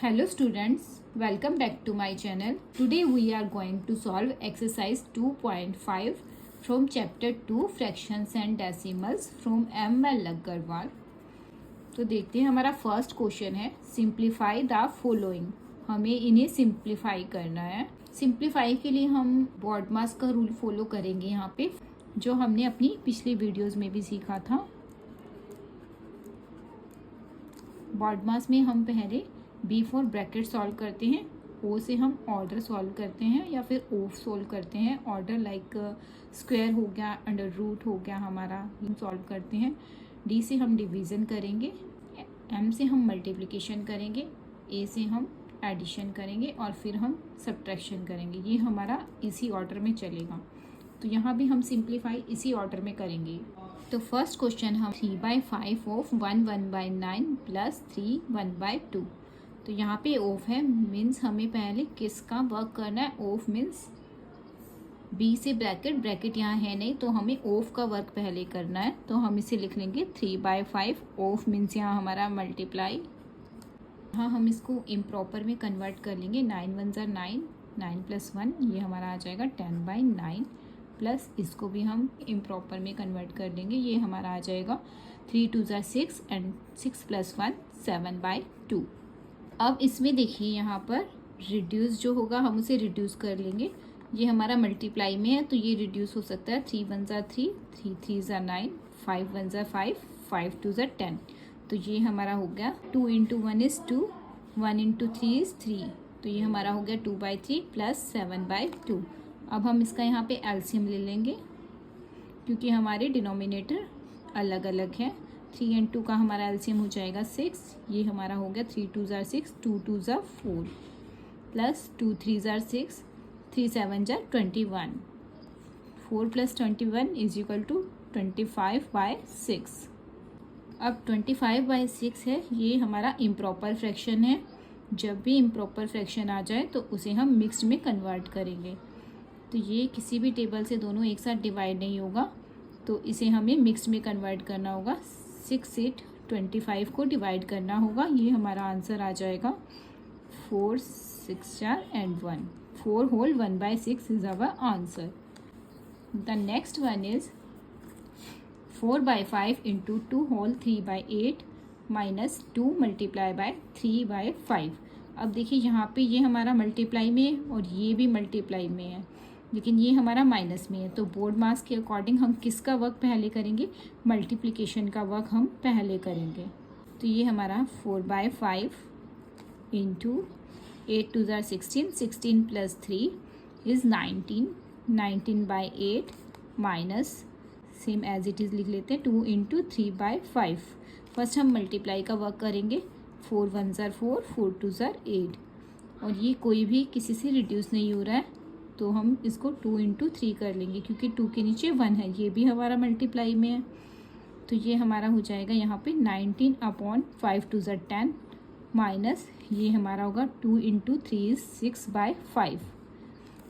Hello students, welcome back to my channel. Today we are going to solve exercise 2.5 from chapter 2 fractions and decimals from M.L. Agarwal. तो देखते हैं हमारा first question है simplify the following. हमें इन्हें simplify करना है. Simplify के लिए हम बॉडमास का रूल फॉलो करेंगे यहाँ पे, जो हमने अपनी पिछली वीडियोस में भी सीखा था. बॉडमास में हम पहले बी फॉर ब्रैकेट सॉल्व करते हैं, ओ से हम ऑर्डर सॉल्व करते हैं या फिर ऑफ सॉल्व करते हैं. ऑर्डर लाइक स्क्वायर हो गया, अंडर रूट हो गया हमारा, हम सॉल्व करते हैं. डी से हम डिवीज़न करेंगे, एम से हम मल्टीप्लिकेशन करेंगे, ए से हम एडिशन करेंगे और फिर हम सब्ट्रैक्शन करेंगे. ये हमारा इसी ऑर्डर में चलेगा. तो यहाँ भी हम सिंप्लीफाई इसी ऑर्डर में करेंगे. तो फर्स्ट क्वेश्चन हम 3/5 ऑफ 1/9 प्लस 3 1/2. तो यहाँ पे ऑफ है, मीन्स हमें पहले किसका वर्क करना है. ऑफ मीन्स बी से ब्रैकेट यहाँ है नहीं, तो हमें ऑफ का वर्क पहले करना है. तो हम इसे लिख लेंगे 3/5. ऑफ मीन्स यहाँ हमारा मल्टीप्लाई. हाँ, हम इसको इम्प्रॉपर में कन्वर्ट कर लेंगे. 9 1 ज़ा 9, 9 + 1 ये हमारा आ जाएगा 10/9. प्लस इसको भी हम इम्प्रॉपर में कन्वर्ट कर देंगे. ये हमारा आ जाएगा 3 2 ज़ा 6 एंड 6 + 1 7/2. अब इसमें देखिए यहाँ पर रिड्यूस जो होगा हम उसे रिड्यूस कर लेंगे. ये हमारा मल्टीप्लाई में है तो ये रिड्यूस हो सकता है. 3 1 ज़ा 3, 3 3 ज़ा 9, 5 1 ज़ा 5, 5 2 ज़ा 10. तो ये हमारा हो गया 2 × 1 = 2, 1 × 3 = 3. तो ये हमारा हो गया 2/3 प्लस 7/2. अब हम इसका यहाँ पे एलसीएम ले लेंगे क्योंकि हमारे डिनोमिनेटर अलग अलग है. 3 और 2 का हमारा एलसीएम हो जाएगा 6. ये हमारा हो गया 3 2 ज़ा 6, 2 2 ज़ा 4 प्लस 2 3 ज़ा 6, 3 7 ज़ा 21. 4 + 21 = 25/6. अब 25/6 है, ये हमारा इम्प्रॉपर फ्रैक्शन है. जब भी इम्प्रॉपर फ्रैक्शन आ जाए तो उसे हम मिक्स्ड में कन्वर्ट करेंगे. तो ये किसी भी टेबल से दोनों एक साथ डिवाइड नहीं होगा, तो इसे हमें मिक्स्ड में कन्वर्ट करना होगा. 6 से 25 को डिवाइड करना होगा. ये हमारा आंसर आ जाएगा 4 6 4 and 1. 4 whole 1/6 is our answer. The next one is 4/5 × 2 whole 3/8 minus 2 multiplied by 3/5. अब देखिए यहाँ पे ये हमारा मल्टीप्लाई में है और ये भी मल्टीप्लाई में है, लेकिन ये हमारा माइनस में है. तो बोर्ड मास के अकॉर्डिंग हम किसका वर्क पहले करेंगे, मल्टीप्लिकेशन का वर्क हम पहले करेंगे. तो ये हमारा 4/5 × 8 2 ज़ा 16, 16 + 3 = 19, 19/8 minus same as it is लिख लेते हैं 2 × 3/5. फर्स्ट हम मल्टीप्लाई का वर्क करेंगे. 4 1 ज़ा 4, 4 2 ज़ा 8 और ये कोई भी किसी से रिड्यूस नहीं हो रहा है, तो हम इसको 2 × 3 कर लेंगे क्योंकि 2 के नीचे 1 है. ये भी हमारा मल्टीप्लाई में है, तो ये हमारा हो जाएगा यहाँ पे 19/5 2 ज़ा 10 माइनस ये हमारा होगा 2 × 3 = 6/5.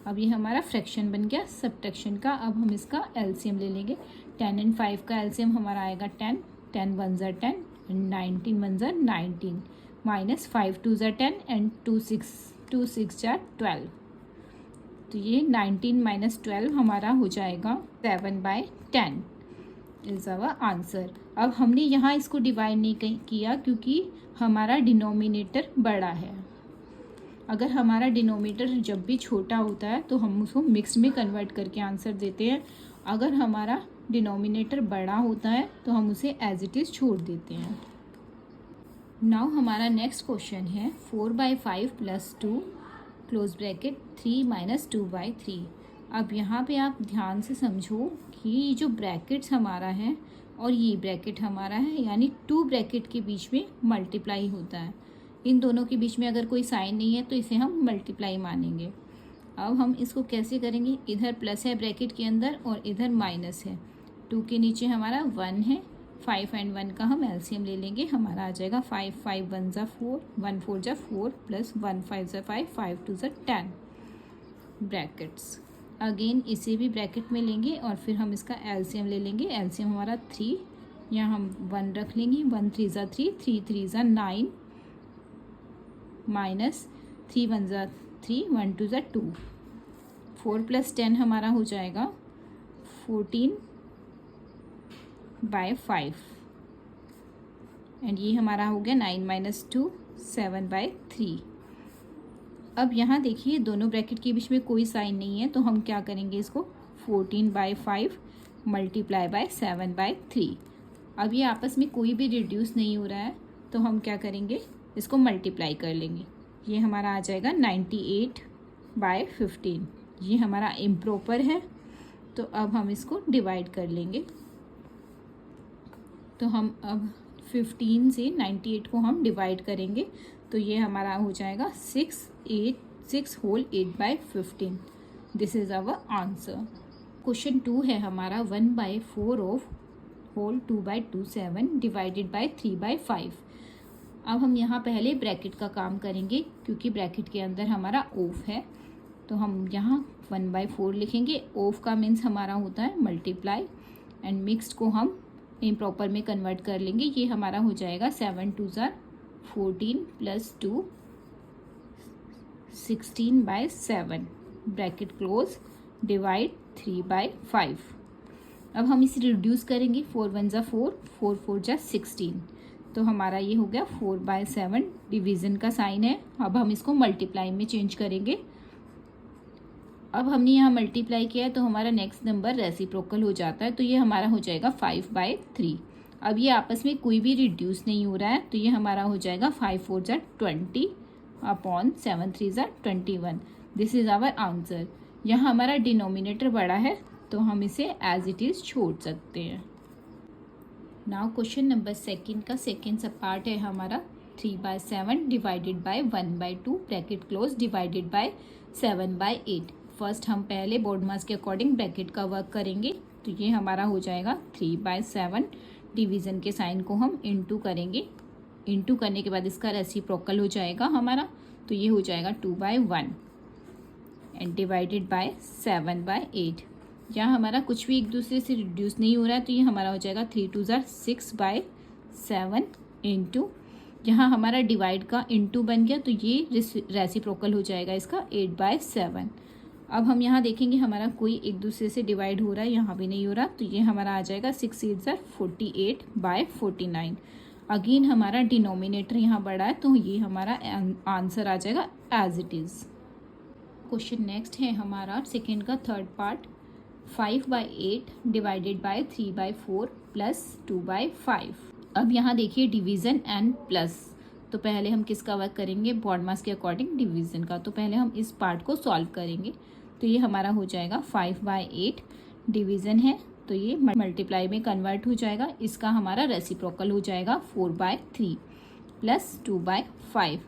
अब ये हमारा फ्रैक्शन बन गया सब्ट्रैक्शन का. अब हम इसका एलसीएम ले लेंगे. 10 और 5 का एलसीएम हमारा आएगा 10, 10 1 ज़ा 10 एंड 19 1 ज़ा 19 माइनस 5 2 ज़ा 10 एंड 2 6 ज़ा 12. तो ये 19 - 12 हमारा हो जाएगा 7/10 इज़ आवर आंसर. अब हमने यहाँ इसको डिवाइड नहीं किया क्योंकि हमारा डिनोमिनेटर बड़ा है. अगर हमारा डिनोमिनेटर जब भी छोटा होता है तो हम उसको मिक्स में कन्वर्ट करके आंसर देते हैं. अगर हमारा डिनोमिनेटर बड़ा होता है तो हम उसे एज इट इज़ छोड़ देते हैं. नाउ हमारा नेक्स्ट क्वेश्चन है 4/5 + 2 क्लोज ब्रैकेट 3 - 2/3. अब यहाँ पे आप ध्यान से समझो कि जो ब्रैकेट्स हमारा है और ये ब्रैकेट हमारा है, यानी 2 ब्रैकेट के बीच में मल्टीप्लाई होता है. इन दोनों के बीच में अगर कोई साइन नहीं है तो इसे हम मल्टीप्लाई मानेंगे. अब हम इसको कैसे करेंगे, इधर प्लस है ब्रैकेट के अंदर और इधर माइनस है. 2 के नीचे हमारा 1 है. 5 और 1 का हम एलसीएम ले लेंगे. हमारा आ जाएगा 5 5 1 ज़ा 4, 1 4 ज़ा 4 प्लस 1 5 ज़ा 5, 5 2 ज़ा 10 ब्रैकेट्स. अगेन इसे भी ब्रैकेट में लेंगे और फिर हम इसका एलसीएम ले लेंगे. एलसीएम हमारा 3, यहाँ हम 1 रख लेंगे. 1 3 ज़ा 3, 3 3 ज़ा 9 माइनस 3 1 ज़ा 3 1 2 ज़ा 2, 4 + 10 हमारा हो जाएगा 14/5 एंड ये हमारा हो गया 9 - 2 7/3। अब यहाँ देखिए दोनों ब्रैकेट के बीच में कोई साइन नहीं है, तो हम क्या करेंगे इसको 14/5 मल्टीप्लाई बाय 7/3। अब ये आपस में कोई भी रिड्यूस नहीं हो रहा है, तो हम क्या करेंगे इसको मल्टीप्लाई कर लेंगे। ये हमारा आ जाएगा 98/15। ये हमारा इम्प्रॉपर है, तो अब हम इसको डिवाइड कर लेंगे। तो हम अब 15 से 98 को हम डिवाइड करेंगे, तो ये हमारा हो जाएगा 6 whole 8/15। This is our answer. Question 2 है हमारा 1/4 ऑफ होल 2/27 डिवाइडेड बाय 3/5। अब हम यहाँ पहले ब्रैकेट का काम करेंगे, क्योंकि ब्रैकेट के अंदर हमारा ऑफ है, तो हम यहाँ 1/4 लिखेंगे। ऑफ का मीन्स हमारा होता है मल्टीप्लाई, एंड मिक्स्ड को हम इम्प्रॉपर में कन्वर्ट कर लेंगे। ये हमारा हो जाएगा 7 2 ज़ा 14 + 2 16/7 ब्रैकेट क्लोज डिवाइड 3/5। अब हम इसे रिड्यूस करेंगे। 4 1 ज़ा 4, 4 4 ज़ा 16, तो हमारा ये हो गया 4/7। डिवीज़न का साइन है। अब हम इसको मल्टीप्लाई में चेंज करेंगे। अब हमने यहाँ मल्टीप्लाई किया है, तो हमारा नेक्स्ट नंबर रेसिप्रोकल हो जाता है, तो ये हमारा हो जाएगा 5/3। अब ये आपस में कोई भी रिड्यूस नहीं हो रहा है, तो ये हमारा हो जाएगा 5 4 ज़ा 20 अपॉन 7 3 ज़ा 21। This is our answer. यहाँ हमारा डिनोमिनेटर बड़ा है, तो हम इसे एज इट इज़ छोड़ सकते हैं। नाउ क्वेश्चन नंबर सेकंड का सेकंड सब पार्ट है हमारा 3/7 divided by 1/2 bracket close divided bye 7/8। First हम पहले बोर्ड मास के अकॉर्डिंग ब्रैकेट का वर्क करेंगे, तो ये हमारा हो जाएगा 3/7। डिवीज़न के साइन को हम इनटू करेंगे। इनटू करने के बाद इसका रेसिप्रोकल हो जाएगा हमारा, तो ये हो जाएगा 2/1 एंड डिवाइडेड बाय 7/8। यहाँ हमारा कुछ भी एक दूसरे से रिड्यूस नहीं हो रहा है, तो ये हमारा हो जाएगा 3 2 ज़ा 6/7 इंटू, यहाँ हमारा डिवाइड का इंटू बन गया, तो ये रेसिप्रोकल हो जाएगा इसका 8/7। अब हम यहाँ देखेंगे हमारा कोई एक दूसरे से डिवाइड हो रहा है, यहाँ भी नहीं हो रहा, तो ये हमारा आ जाएगा 6 8 ज़ा 48/49। अगेन हमारा डिनोमिनेटर यहाँ बड़ा है, तो ये हमारा आंसर आ जाएगा as it is. Question next है हमारा सेकेंड का third part 5/8 divided by 3/4 plus 2/5। अब यहाँ देखिए डिवीज़न एंड प्लस, तो पहले हम किसका वर्क करेंगे बॉड मास के अकॉर्डिंग डिवीज़न का। तो पहले हम इस पार्ट को सॉल्व करेंगे, तो ये हमारा हो जाएगा 5/8 डिवीज़न है, तो ये मल्टीप्लाई में कन्वर्ट हो जाएगा। इसका हमारा रेसिप्रोकल हो जाएगा 4/3 प्लस 2/5।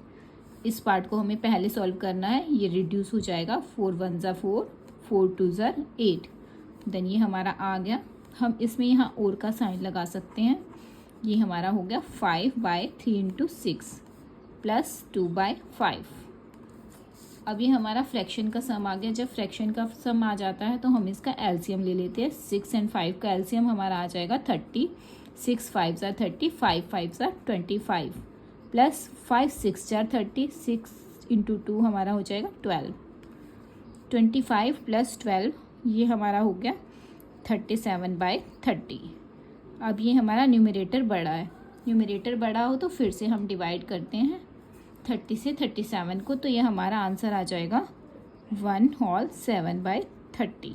इस पार्ट को हमें पहले सॉल्व करना है। ये रिड्यूस हो जाएगा 4 1 ज़ा 4, 4 2 ज़ा 8। देन ये हमारा आ गया। हम इसमें यहाँ और का साइन लगा सकते हैं। ये हमारा हो गया 5/3 इंटू 6 प्लस 2/5। अब ये हमारा फ्रैक्शन का सम आ गया। जब फ्रैक्शन का सम आ जाता है तो हम इसका एलसीएम ले लेते हैं। 6 और 5 का एलसीएम हमारा आ जाएगा 30। 6 5 ज़ा 30, 5 5 ज़ा 25 प्लस 5 6 ज़ा 30, 6 इंटू 2 हमारा हो जाएगा 12। 25 प्लस 12 ये हमारा हो गया 37/30। अब ये हमारा न्यूमरेटर बड़ा है। न्यूमरेटर बड़ा हो तो फिर से हम डिवाइड करते हैं 30 से 37 को, तो ये हमारा आंसर आ जाएगा 1 whole 7/30।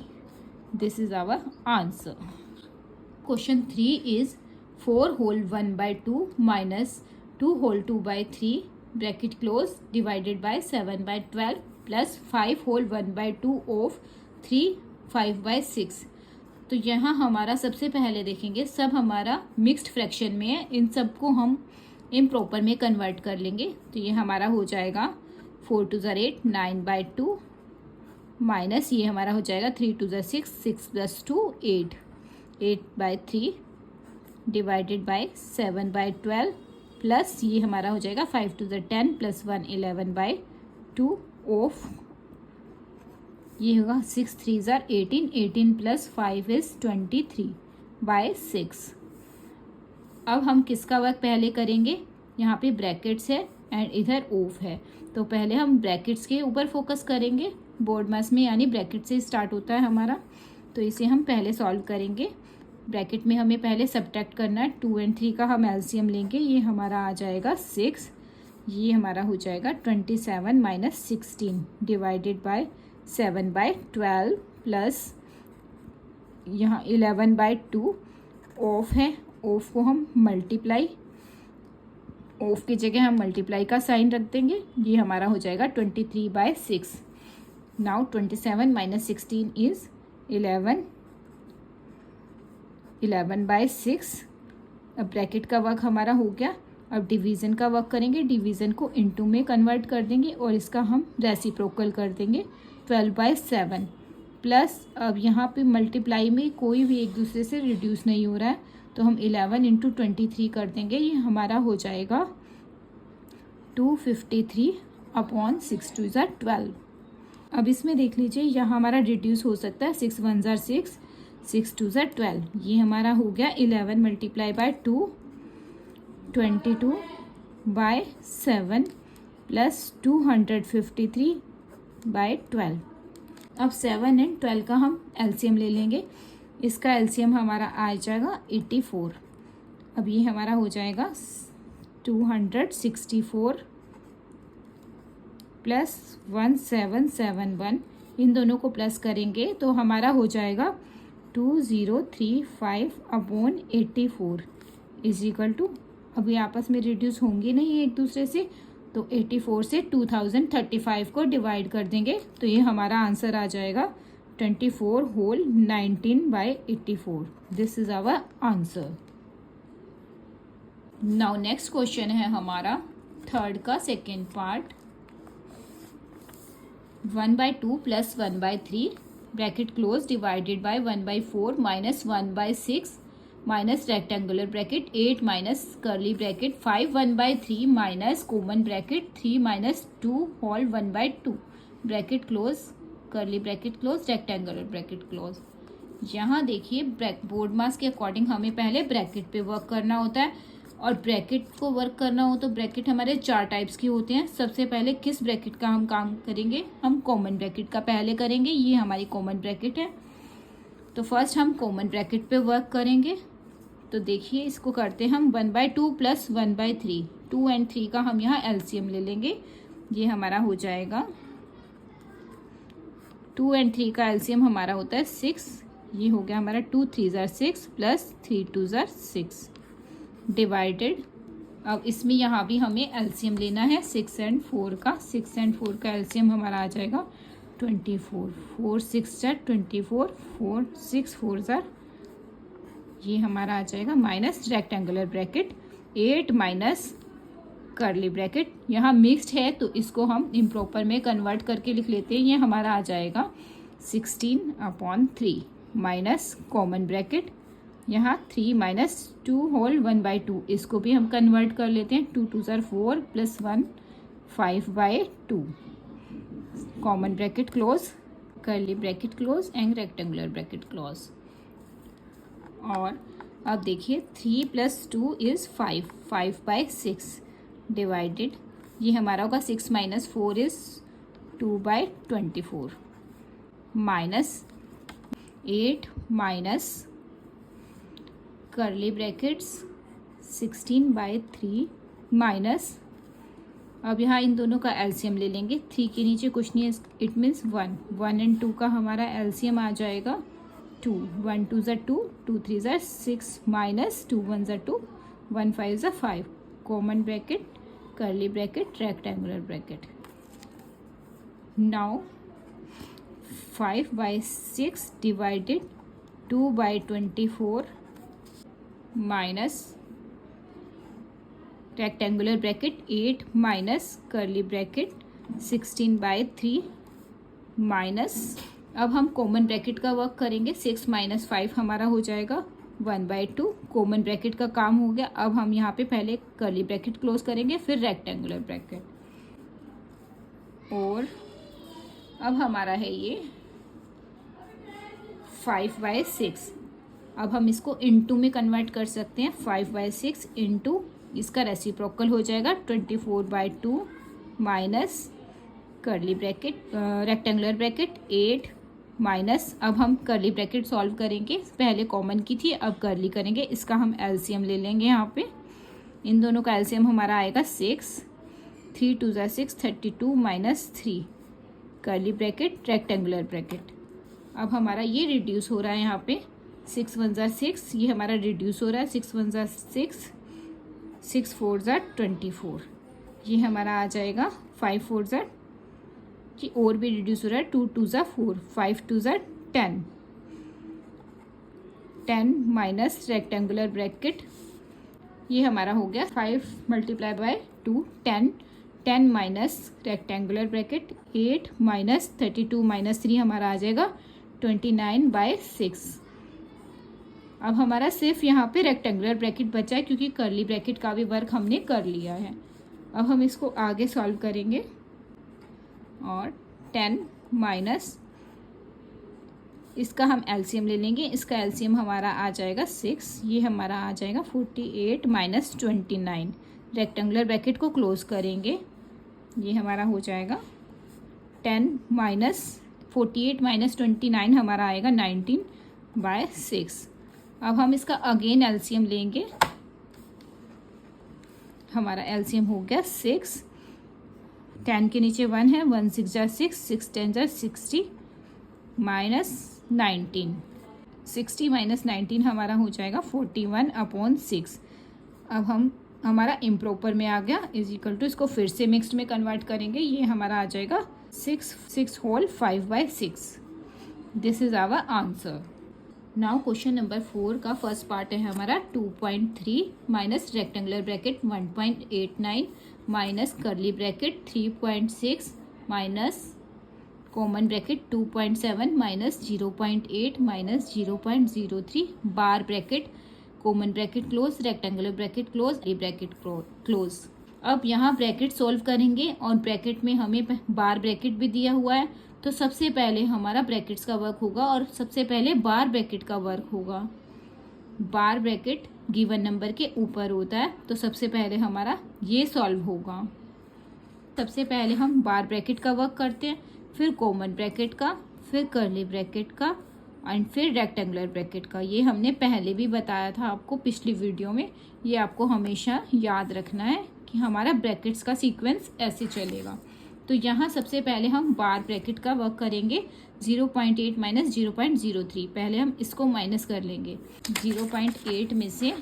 This is our answer. Question 3 is 4 whole 1/2 minus 2 whole 2/3 bracket close divided by 7/12 plus 5 whole 1/2 of 3 5/6। तो यहाँ हमारा सबसे पहले देखेंगे सब हमारा मिक्स्ड फ्रैक्शन में है, इन सब को हम इम्प्रॉपर में कन्वर्ट कर लेंगे। तो ये हमारा हो जाएगा 4 2 ज़ा 8, 9/2 माइनस ये हमारा हो जाएगा 3 2 ज़ा 6, 6 + 2 8, 8/3 डिवाइडेड बाय 7/12 प्लस ये हमारा हो जाएगा 5 2 ज़ा 10 प्लस 1 11/2 ऑफ ये होगा 6 3 ज़ा 18, 18 प्लस 5 इज़ 23/6। अब हम किसका वर्क पहले करेंगे, यहाँ पे ब्रैकेट्स है एंड इधर ऑफ है। तो पहले हम ब्रैकेट्स के ऊपर फोकस करेंगे, बोर्ड मास में यानी ब्रैकेट से स्टार्ट होता है हमारा, तो इसे हम पहले सॉल्व करेंगे। ब्रैकेट में हमें पहले सब्ट्रैक्ट करना है, 2 और 3 का हम एलसीएम लेंगे, ये हमारा आ जाएगा 6, ये हमारा हो जाएगा 27 माइनस 16 डिवाइडेड बाय 7/12 प्लस यहाँ 11/2 ऑफ है, ऑफ को हम मल्टीप्लाई, ऑफ की जगह हम मल्टीप्लाई का साइन रख देंगे, ये हमारा हो जाएगा 23/6। Now 27 minus 16 is 11/6। अब ब्रैकेट का वर्क हमारा हो गया। अब डिवीज़न का वर्क करेंगे, डिवीज़न को इनटू में कन्वर्ट कर देंगे और इसका हम रेसिप्रोकल कर देंगे 12/7 प्लस, अब यहाँ पे मल्टीप्लाई में कोई भी एक दूसरे से रिड्यूस नहीं हो रहा है, तो हम 11 × 23 कर देंगे, ये हमारा हो जाएगा 253/6 2 = 12। अब इसमें देख लीजिए यहाँ हमारा रिड्यूस हो सकता है, 6 1 = 6, 6 2 = 12, ये हमारा हो गया 11 × 2 22/7 प्लस 253/12। अब 7 और 12 का हम एलसीएम ले लेंगे, इसका एलसीएम हमारा आ जाएगा 84। अब ये हमारा हो जाएगा 264 प्लस 1771, इन दोनों को प्लस करेंगे तो हमारा हो जाएगा 2035/84 इज इक्वल टू, अभी आपस में रिड्यूस होंगे नहीं एक दूसरे से, तो 84 से 2035 को डिवाइड कर देंगे, तो ये हमारा आंसर आ जाएगा 24 whole 19/84। This is our answer. Now next question है हमारा थर्ड का second part. 1/2 plus 1/3 bracket close divided by 1/4 minus 1/6 minus rectangular bracket 8 minus curly bracket 5 1/3 minus common bracket 3 minus 2 whole 1/2 bracket close curly bracket close rectangular bracket close. यहाँ देखिए board मास के according हमें पहले bracket पे work करना होता है, और ब्रैकेट को वर्क करना हो तो ब्रैकेट हमारे 4 टाइप्स की होते हैं। सबसे पहले किस ब्रैकेट का हम काम करेंगे, हम कॉमन ब्रैकेट का पहले करेंगे, ये हमारी कॉमन ब्रैकेट है। तो फर्स्ट हम कॉमन ब्रैकेट पे वर्क करेंगे, तो देखिए इसको करते हैं हम 1/2 प्लस 1/3, 2 और 3 का हम यहाँ एलसीएम ले लेंगे, ये हमारा हो जाएगा 2 और 3 का एलसीएम हमारा होता है 6, ये हो गया हमारा 2 3 = 6 प्लस 3 2 = 6 डिवाइडेड। अब इसमें यहाँ भी हमें एलसीएम लेना है 6 और 4 का, 6 और 4 का एलसीएम हमारा आ जाएगा 24, 4 6 = 24, 4 6 4 = ये हमारा आ जाएगा minus rectangular bracket 8 minus curly bracket, यहाँ मिक्स्ड है तो इसको हम इम्प्रॉपर में कन्वर्ट करके लिख लेते हैं, ये हमारा आ जाएगा 16/3 माइनस कॉमन ब्रैकेट, यहाँ 3 माइनस 2 होल 1/2, इसको भी हम कन्वर्ट कर लेते हैं, 2 2 = 4 plus 1 5/2 common bracket close curly bracket close and rectangular bracket close. और अब देखिए 3 + 2 = 5, 5/6 डिवाइडेड, ये हमारा होगा 6 - 4 = 2/24 minus 8 minus curly brackets 16/3 minus, अब यहाँ इन दोनों का एलसीएम ले लेंगे, 3 के नीचे कुछ नहीं है, इट मीन्स 1 1 और 2 का हमारा एलसीएम आ जाएगा 2, 1 2 = 2, 2 3 = 6 minus 2 1 = 2, 1 5 = 5 common bracket curly bracket rectangular bracket. Now 5/6 divided 2/24 minus rectangular bracket 8 minus curly bracket 16/3 minus, अब हम कॉमन ब्रैकेट का वर्क करेंगे, 6 - 5 हमारा हो जाएगा 1/2, कॉमन ब्रैकेट का काम हो गया। अब हम यहाँ पे पहले कर्ली ब्रैकेट क्लोज करेंगे, फिर रेक्टेंगुलर ब्रैकेट, और अब हमारा है ये 5/6, अब हम इसको इनटू में कन्वर्ट कर सकते हैं, 5/6 इंटू इसका रेसिप्रोकल हो जाएगा 24/2 minus curly bracket rectangular bracket 8 minus, अब हम कर्ली ब्रैकेट सॉल्व करेंगे, पहले कॉमन की थी अब कर्ली करेंगे, इसका हम एलसीएम ले लेंगे। यहाँ पे इन दोनों का एलसीएम हमारा आएगा 6, 3 2 ज़ा 6 32 minus 3 curly bracket rectangular bracket. अब हमारा ये रिड्यूस हो रहा है, यहाँ पे 6 1 ज़ा 6, ये हमारा रिड्यूस हो रहा है, 6 1 ज़ा 6, 6 4 ज़ा 24, ये हमारा आ जाएगा 5 4 ज़ा, कि और भी रिड्यूस हो रहा है, 2 2 ज़ा 4, 5 2 ज़ा 10, 10 माइनस रेक्टेंगुलर ब्रैकेट, ये हमारा हो गया 5 multiply by 2 10, 10 minus rectangular bracket 8 minus 32 minus 3 हमारा आ जाएगा 29/6। अब हमारा सिर्फ यहाँ पे रेक्टेंगुलर ब्रैकेट बचा है क्योंकि कर्ली ब्रैकेट का भी वर्क हमने कर लिया है। अब हम इसको आगे सॉल्व करेंगे और 10 माइनस इसका हम एलसीएम ले लेंगे, इसका एलसीएम हमारा आ जाएगा 6, ये हमारा आ जाएगा 48 माइनस 29, रेक्टेंगुलर ब्रैकेट को क्लोज करेंगे, ये हमारा हो जाएगा 10 माइनस 48 माइनस 29 हमारा आएगा 19/6। अब हम इसका अगेन एलसीएम लेंगे, हमारा एलसीएम हो गया 6, 10 के नीचे 1 है, 1 6 ज़ा 6, 6 10 ज़ा 60 माइनस 19, 60 माइनस 19 हमारा हो जाएगा 41/6। अब हम हमारा इम्प्रॉपर में आ गया, इज इक्वल टू इसको फिर से मिक्स्ड में कन्वर्ट करेंगे, ये हमारा आ जाएगा 6 whole 5/6। This is our answer. Now question number 4 का फर्स्ट पार्ट है हमारा 2.3 minus rectangular bracket 1.89 minus curly bracket 3.6 minus common bracket 2.7 minus 0.8 minus 0.03 bar bracket common bracket close rectangular bracket close bracket close. अब यहाँ bracket solve करेंगे और bracket में हमें बार bracket भी दिया हुआ है, तो सबसे पहले हमारा ब्रैकेट्स का वर्क होगा और सबसे पहले बार ब्रैकेट का वर्क होगा। बार ब्रैकेट गिवन नंबर के ऊपर होता है, तो सबसे पहले हमारा ये सॉल्व होगा। सबसे पहले हम बार ब्रैकेट का वर्क करते हैं, फिर कॉमन ब्रैकेट का, फिर कर्ली ब्रैकेट का एंड फिर रेक्टेंगुलर ब्रैकेट का। ये हमने पहले भी बताया था आपको पिछली वीडियो में, ये आपको हमेशा याद रखना है कि हमारा ब्रैकेट्स का सीक्वेंस ऐसे चलेगा। तो यहाँ सबसे पहले हम बार ब्रैकेट का वर्क करेंगे 0.8 माइनस 0.03, पहले हम इसको माइनस कर लेंगे, 0.8 में से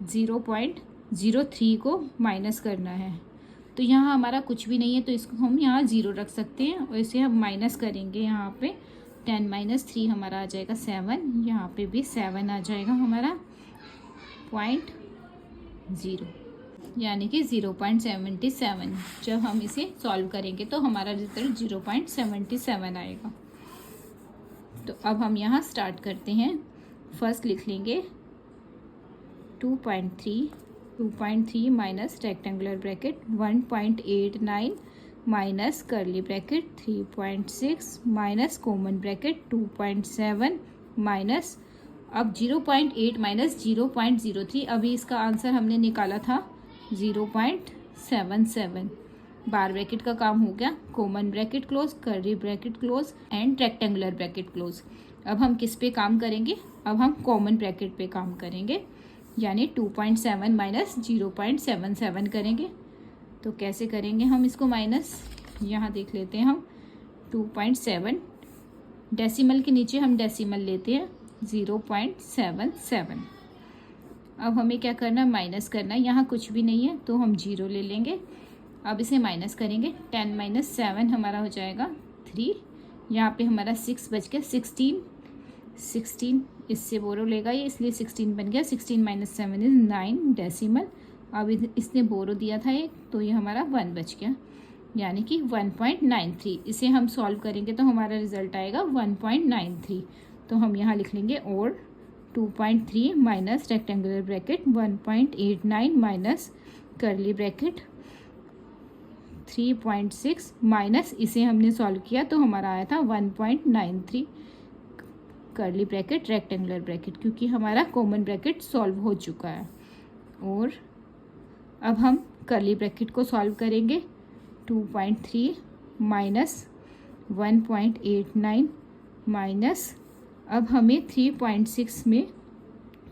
0.03 को माइनस करना है, तो यहाँ हमारा कुछ भी नहीं है तो इसको हम यहाँ 0 रख सकते हैं और इसे हम माइनस करेंगे। यहाँ पे 10 माइनस 3 हमारा आ जाएगा 7, यहाँ पे भी 7 आ जाएगा हमारा 0.0 यानी कि 0.77। जब हम इसे सॉल्व करेंगे तो हमारा रिजल्ट 0.77 आएगा। तो अब हम यहाँ स्टार्ट करते हैं, फर्स्ट लिख लेंगे 2.3 minus rectangular bracket 1.89 minus curly bracket 3.6 minus common bracket 2.7 minus, अब 0.8 माइनस 0.03, अभी इसका आंसर हमने निकाला था 0.77। बार ब्रैकेट का काम हो गया, common bracket close, curly bracket close and rectangular bracket close. अब हम किस पे काम करेंगे, अब हम कॉमन ब्रैकेट पे काम करेंगे, यानी 2.7 माइनस 0.77 करेंगे। तो कैसे करेंगे हम इसको माइनस, यहाँ देख लेते हैं हम 2.7, डेसिमल के नीचे हम डेसिमल लेते हैं 0.77। अब हमें क्या करना है, माइनस करना है, यहाँ कुछ भी नहीं है तो हम 0 ले लेंगे। अब इसे माइनस करेंगे, 10 माइनस 7 हमारा हो जाएगा 3, यहाँ पे हमारा 6 बच गया, 16 इससे बोरो लेगा ये, इसलिए 16 बन गया, 16 माइनस 7 इज 9 डेसिमल। अब इसने बोरो दिया था एक, तो ये हमारा 1 बच गया, यानी कि 1.93। इसे हम सॉल्व करेंगे तो हमारा रिजल्ट आएगा 1.93। तो हम यहाँ लिख लेंगे और 2.3 minus rectangular bracket 1.89 minus curly bracket 3.6 minus, इसे हमने सॉल्व किया तो हमारा आया था 1.93 कर्ली ब्रैकेट रेक्टेंगुलर ब्रैकेट, क्योंकि हमारा कॉमन ब्रैकेट सॉल्व हो चुका है। और अब हम कर्ली ब्रैकेट को सॉल्व करेंगे। 2.3 माइनस 1.89 माइनस, अब हमें 3.6 में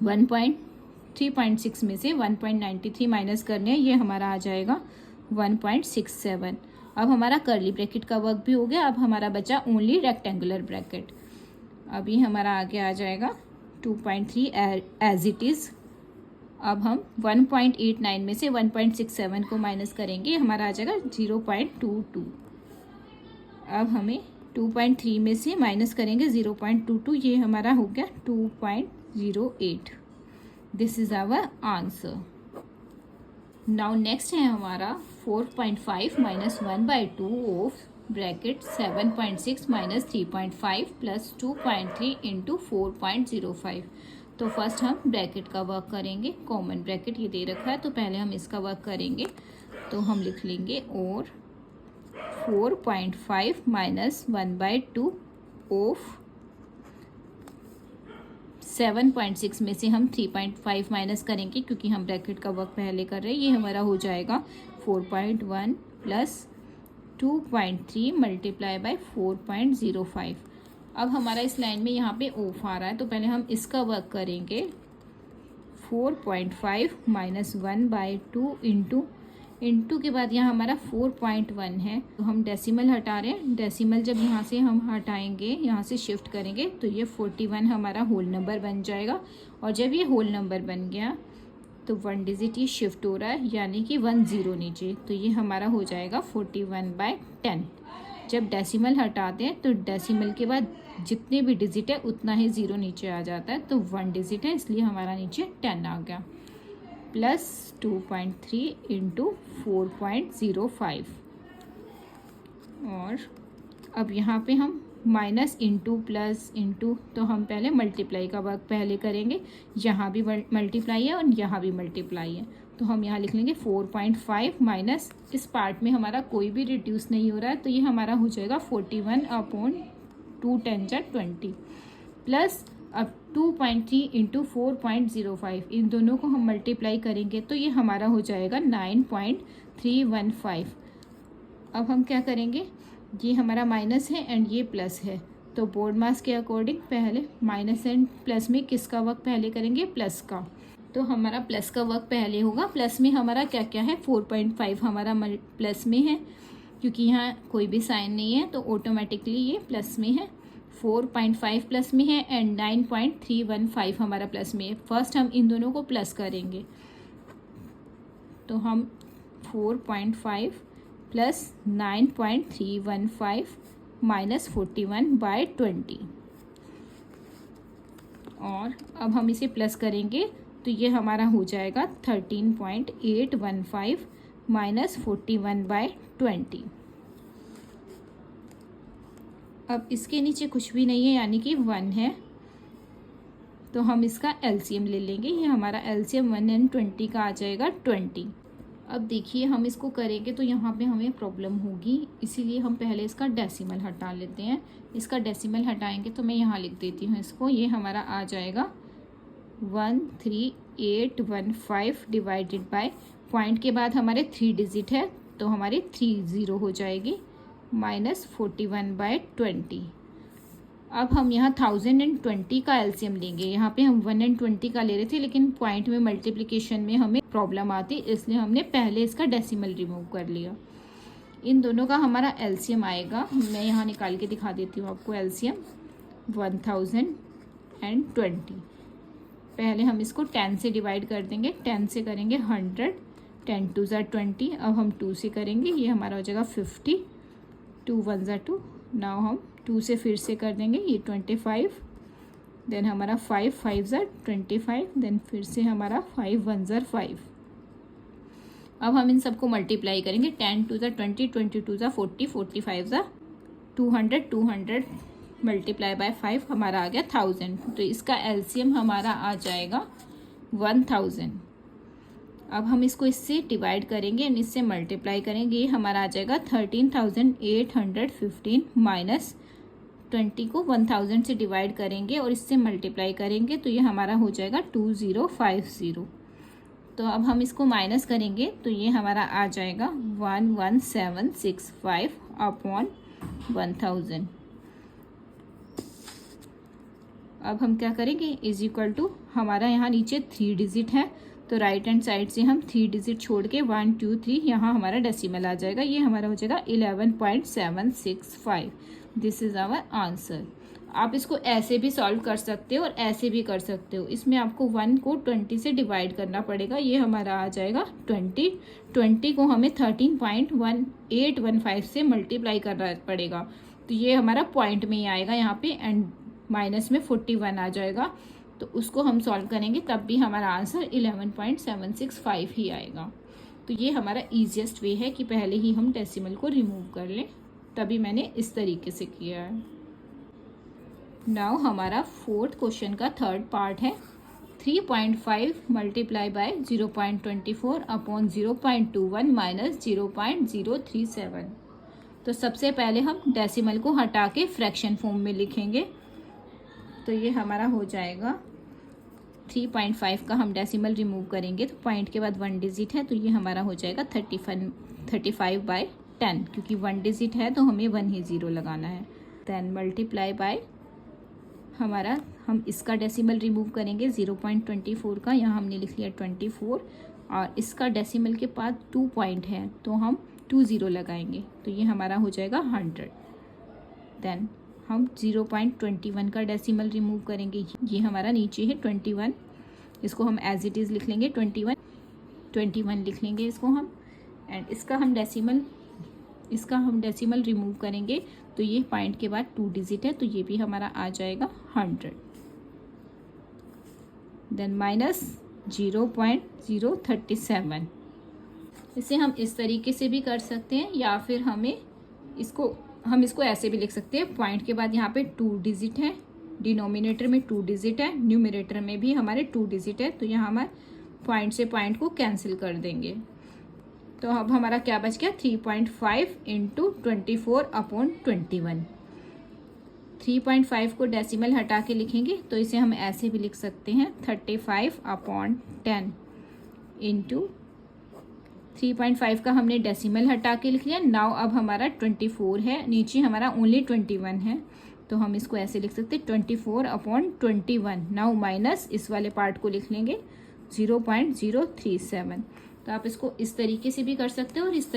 3.6 में से 1.93 माइनस करने हैं, ये हमारा आ जाएगा 1.67। अब हमारा कर्ली ब्रैकेट का वर्क भी हो गया। अब हमारा बचा ओनली रेक्टेंगुलर ब्रैकेट। अभी हमारा आगे आ जाएगा 2.3 एज इट इज़। अब हम 1.89 में से 1.67 को माइनस करेंगे, हमारा आ जाएगा 0.22। अब हमें 2.3 में से माइनस करेंगे 0.22, ये हमारा हो गया 2.08। This is our answer. Now next है हमारा 4.5 minus 1/2 of bracket 7.6 minus 3.5 plus 2.3 into 4.05। तो फर्स्ट हम ब्रैकेट का वर्क करेंगे। कॉमन ब्रैकेट ये दे रखा है, तो पहले हम इसका वर्क करेंगे। तो हम लिख लेंगे और 4.5 माइनस 1/2 ऑफ 7.6 में से हम 3.5 माइनस करेंगे, क्योंकि हम ब्रैकेट का वर्क पहले कर रहे हैं। ये हमारा हो जाएगा 4.1 प्लस 2.3 मल्टीप्लाई बाय 4.05। अब हमारा इस लाइन में यहाँ पे ऑफ आ रहा है, तो पहले हम इसका वर्क करेंगे। 4.5 माइनस 1/2 इंटू के बाद यहाँ हमारा 4.1 है, तो हम डेसिमल हटा रहे हैं। डेसिमल जब यहाँ से हम हटाएंगे, यहाँ से शिफ्ट करेंगे, तो ये 41 हमारा होल नंबर बन जाएगा। और जब ये होल नंबर बन गया तो 1 डिजिट ये शिफ्ट हो रहा है, यानी कि 1 0 नीचे, तो ये हमारा हो जाएगा 41/10। जब डेसिमल हटाते हैं तो डेसिमल के बाद जितने भी डिजिट है उतना ही 0 नीचे आ जाता है, तो 1 डिजिट है, इसलिए हमारा नीचे 10 आ गया। Plus 2.3 into 4.05। और अब यहाँ पे हम माइनस इंटू प्लस इंटू, तो हम पहले मल्टीप्लाई का वर्क पहले करेंगे। यहाँ भी मल्टीप्लाई है और यहाँ भी मल्टीप्लाई है, तो हम यहाँ लिख लेंगे 4.5 माइनस, इस पार्ट में हमारा कोई भी रिड्यूस नहीं हो रहा है, तो ये हमारा हो जाएगा 41/2 10 जा 20 प्लस अब 2.3 इंटू 4.05। इन दोनों को हम मल्टीप्लाई करेंगे तो ये हमारा हो जाएगा 9.315। अब हम क्या करेंगे, ये हमारा माइनस है एंड ये प्लस है, तो बोर्ड मास के अकॉर्डिंग पहले माइनस एंड प्लस में किसका वर्क पहले करेंगे, प्लस का। तो हमारा प्लस का वर्क पहले होगा। प्लस में हमारा क्या क्या है, 4.5 हमारा प्लस में है, क्योंकि यहाँ कोई भी साइन नहीं है, तो ऑटोमेटिकली ये प्लस में है। 4.5 प्लस में है एंड 9.315 हमारा प्लस में है। फर्स्ट हम इन दोनों को प्लस करेंगे, तो हम 4.5 प्लस 9.315 माइनस 41/20। और अब हम इसे प्लस करेंगे, तो ये हमारा हो जाएगा 13.815 माइनस 41/20। अब इसके नीचे कुछ भी नहीं है, यानी कि 1 है, तो हम इसका एलसीएम ले लेंगे। ये हमारा एलसीएम 1 एंड 20 का आ जाएगा 20। अब देखिए हम इसको करेंगे तो यहाँ पे हमें प्रॉब्लम होगी, इसीलिए हम पहले इसका डेसिमल हटा लेते हैं। इसका डेसिमल हटाएंगे तो मैं यहाँ लिख देती हूँ इसको। ये हमारा आ जाएगा 13815 डिवाइडेड बाय, पॉइंट के बाद हमारे 3 डिजिट है, तो हमारी 30 हो जाएगी, माइनस 41/20। अब हम यहाँ 1020 का एलसीएम लेंगे। यहाँ पे हम 1 एंड 20 का ले रहे थे, लेकिन पॉइंट में मल्टीप्लिकेशन में हमें प्रॉब्लम आती, इसलिए हमने पहले इसका डेसिमल रिमूव कर लिया। इन दोनों का हमारा एलसीएम आएगा, मैं यहाँ निकाल के दिखा देती हूँ आपको। एलसीएम 1020। पहले हम इसको 10 से डिवाइड कर देंगे, 10 से करेंगे 100, 10 2 ज़ा 20। अब हम 2 से करेंगे, ये हमारा हो जाएगा 50, 2 1 ज़ा 2। नाउ हम 2 से फिर से कर देंगे, ये 25, देन हमारा 5 5 ज़ा 25, देन फिर से हमारा 5 1 ज़ा 5। अब हम इन सबको मल्टीप्लाई करेंगे, 10 2 ज़ा 20, 22 ज़ा 40, 45 ज़ा 200, 200 मल्टीप्लाई बाय 5 हमारा आ गया 1000। तो इसका एलसीएम हमारा आ जाएगा 1000। अब हम इसको इससे डिवाइड करेंगे एंड इससे मल्टीप्लाई करेंगे, ये हमारा आ जाएगा 13,815 माइनस 20 को 1000 से डिवाइड करेंगे और इससे मल्टीप्लाई करेंगे, तो ये हमारा हो जाएगा 2050। तो अब हम इसको माइनस करेंगे तो ये हमारा आ जाएगा 11765 अपॉन 1000। अब हम क्या करेंगे, इज इक्वल टू, हमारा यहाँ नीचे 3 डिजिट है तो राइट हैंड साइड से हम 3 डिजिट छोड़ के 1 2 3 यहाँ हमारा डेसिमल आ जाएगा, ये हमारा हो जाएगा 11.765। This is our answer. आप इसको ऐसे भी सॉल्व कर सकते हो और ऐसे भी कर सकते हो। इसमें आपको 1 को 20 से डिवाइड करना पड़ेगा, ये हमारा आ जाएगा 20 को हमें 13.1815 से मल्टीप्लाई करना पड़ेगा, तो ये हमारा पॉइंट में ही आएगा यहाँ पे, एंड माइनस में 41 आ जाएगा। तो उसको हम सॉल्व करेंगे तब भी हमारा आंसर 11.765 ही आएगा। तो ये हमारा ईजिएस्ट वे है कि पहले ही हम डेसिमल को रिमूव कर लें, तभी मैंने इस तरीके से किया है। नाउ हमारा फोर्थ क्वेश्चन का थर्ड पार्ट है 3.5 मल्टीप्लाई बाय 0.24 अपॉन 0.21 माइनस 0.037। तो सबसे पहले हम डेसिमल को हटा के फ्रैक्शन फॉर्म में लिखेंगे। तो ये हमारा हो जाएगा 3.5 का हम डेसिमल रिमूव करेंगे तो पॉइंट के बाद 1 डिजिट है, तो ये हमारा हो जाएगा 35/10, क्योंकि 1 डिजिट है तो हमें 1 ही 0 लगाना है। देन मल्टीप्लाई बाय, हमारा हम इसका डेसिमल रिमूव करेंगे 0.24 का, यहाँ हमने लिख लिया 24, और इसका डेसिमल के बाद 2 पॉइंट है तो हम 2 0 लगाएंगे, तो ये हमारा हो जाएगा 100। देन हम 0.21 का डेसिमल रिमूव करेंगे, ये हमारा नीचे है 21, इसको हम एज इट इज़ लिख लेंगे 21 लिख लेंगे इसको हम, एंड इसका हम डेसिमल रिमूव करेंगे तो ये पॉइंट के बाद 2 डिजिट है तो ये भी हमारा आ जाएगा 100। देन माइनस 0.037, इसे हम इस तरीके से भी कर सकते हैं, या फिर हम इसको ऐसे भी लिख सकते हैं। पॉइंट के बाद यहाँ पे 2 डिजिट है, डिनोमिनेटर में 2 डिजिट है, न्यूमरेटर में भी हमारे 2 डिजिट है, तो यहाँ हमारे पॉइंट से पॉइंट को कैंसिल कर देंगे। तो अब हमारा क्या बच गया, 3.5 इंटू 24 अपॉन 21। 3.5 को डेसिमल हटा के लिखेंगे तो इसे हम ऐसे भी लिख सकते हैं 35/10 इंटू 3.5 का हमने डेसिमल हटा के लिख लिया। नाउ अब हमारा 24 है, नीचे हमारा ओनली 21 है, तो हम इसको ऐसे लिख सकते हैं 24/21। नाउ माइनस इस वाले पार्ट को लिख लेंगे 0.037। तो आप इसको इस तरीके से भी कर सकते हो और इस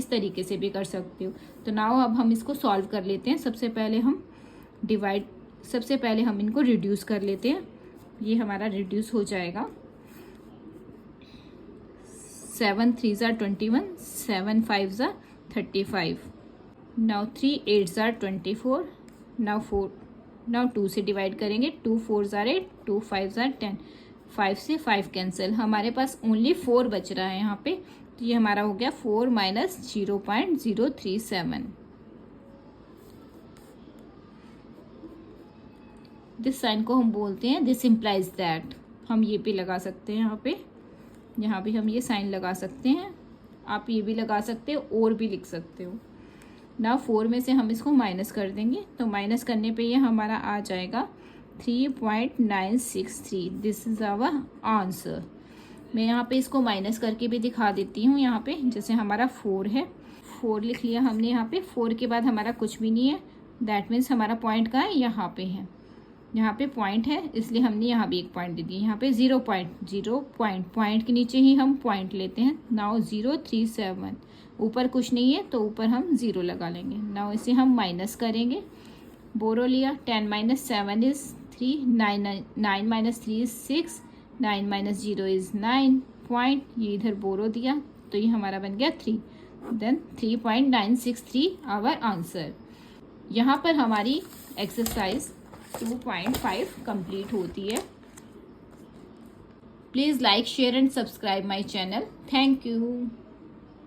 तरीके से भी कर सकते हो। तो नाउ अब हम इसको सॉल्व कर लेते हैं। सबसे पहले हम इनको रिड्यूस कर लेते हैं। ये हमारा रिड्यूस हो जाएगा 7 3 21, 7 5 35, नाउ 3 8 24, नाउ 2 से डिवाइड करेंगे, 2 4 8, 2 5 10, 5 से 5 कैंसिल, हमारे पास ओनली 4 बच रहा है यहाँ पे, तो ये हमारा हो गया 4 माइनस 0.037। दिस साइन को हम बोलते हैं दिस इम्प्लाइज दैट। हम ये भी लगा सकते हैं, यहाँ पे हम ये साइन लगा सकते हैं, आप ये भी लगा सकते हो और भी लिख सकते हो। ना 4 में से हम इसको माइनस कर देंगे, तो माइनस करने पे ये हमारा आ जाएगा 3.963। This is our answer. मैं यहाँ पे इसको माइनस करके भी दिखा देती हूँ। यहाँ पे जैसे हमारा 4 है, 4 लिख लिया हमने, यहाँ पे 4 के बाद हमारा कुछ भी नहीं है, दैट मीन्स हमारा पॉइंट कहाँ है, यहाँ पे है, यहाँ पे पॉइंट है, इसलिए हमने यहाँ भी एक पॉइंट दे दिया। यहाँ पे 0 पॉइंट के नीचे ही हम पॉइंट लेते हैं। नाउ 037, ऊपर कुछ नहीं है तो ऊपर हम 0 लगा लेंगे। नाउ इसे हम माइनस करेंगे, बोरो लिया, 10 - 7 इज़ 3, 9 - 3 इज़ 6, 9 - 0 इज़ 9 पॉइंट, ये इधर बोरो दिया तो ये हमारा बन गया 3। Then 3.963 our answer. यहाँ पर हमारी एक्सरसाइज 2.5 कंप्लीट होती है। Please like, share and subscribe my channel. Thank you.